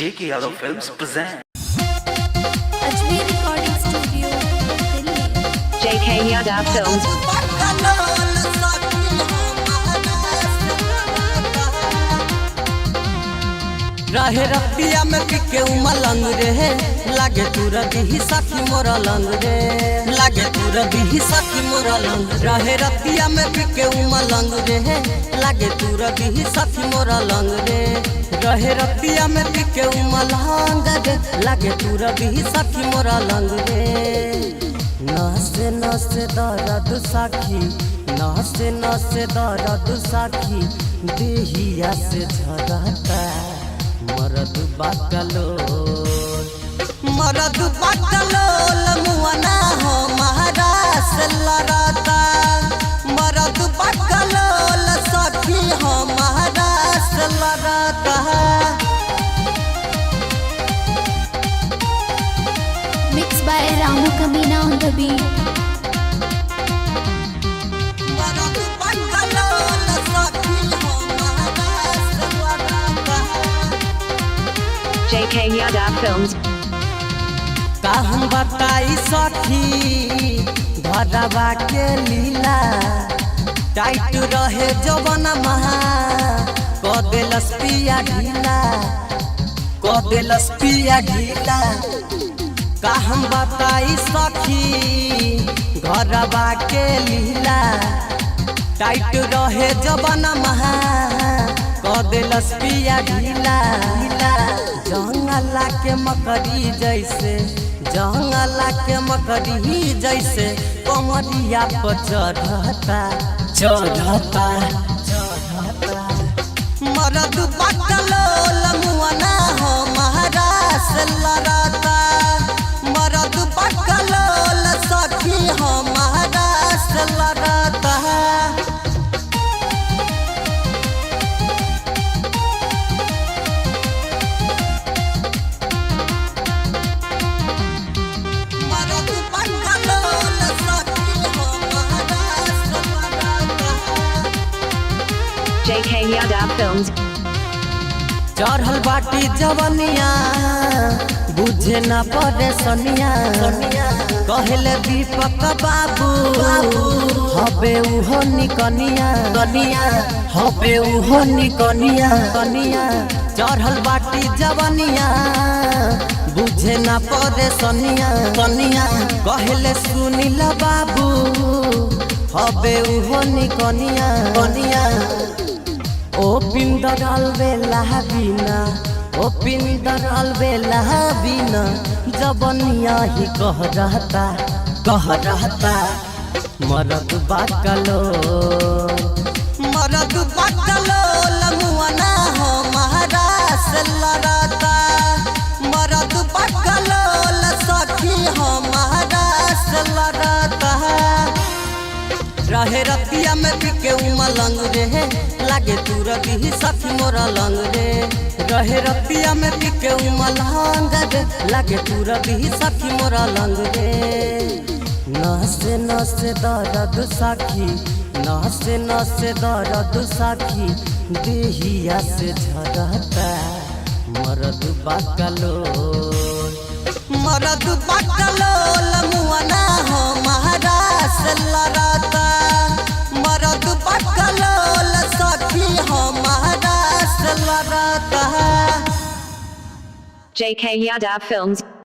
JK Yadav Films present Ajmer Recording Studio, Delhi. JK Yadav Films. रहे रतिया में पिके उमलंग रे लागे तू रही सखी मोरा लंग रे लागे तू रही सखी मोरा लंग रहे रतिया में पिके उमलंग रे लागे तू रही सखी मोरा लंग रे रहे रतिया में पिके उमलंग रे लागे तू रही सखी मोरा लंग रे नसे नसे दर्द साखी नसे नसे दर्द साखी देहिया से झरता मरद बाकलोल मुआना हो महारास लड़ता मरद बाकलोल सखी हो महारास लड़ता Mixed by Ramu Kamina on the beat. मरद बाकलोल सखी हो महारास लड़ता JK Yadav Films. का हम बताई सखी घरवा के लीला टाइट रहे जवन महा कदेलस पिया ढीला कदेलस पिया ढीला का हम बताई सखी घरवा के लीला टाइट रहे जवन महा कदेलस पिया ढीला जंगला के मकड़ी जैसे जंगला के मकड़ी जैसे कमरिया पर चढ़ता चढ़ता चढ़ता मरद बाकलोल मुआना हो महारास लड़ता मरद बाकलोल सखी हो महारास लड़ता JK Yadav Films. चढ़ल बाटी जवनिया बुझे न पड़े सनिया कहले दीपक बाबू हबे उहो निकनिया कनिया हबे उहो निकनिया कनिया चढ़ल बाटी जवनिया बुझे न पड़े सनिया कनिया कहले सुनिल बाबू हबे उहो निकनिया कनिया ओ पिंदर अलबेला बिना ओ पिंदर अलबेला बिना जबनिया ही कह रहता मरद बाकलोल मुआना हो महारास लड़ता मरद बाकलोल सखी हो महारास लड़ता रहे रतिया में पिके उमलंग रे लागे तू रही सखी मोरा लंग रे रहे रतिया में पिके उमलंग रे लागे तू रही सखी मोरा लंग रे नसे नसे दर्द साखी नसे नसे दर्द साखी देहिया से झरता मरद बाकलोल मुआना हो महारास लड़ता मरद बाकलोल सखी हो महारास लड़ता JK Yadav Films.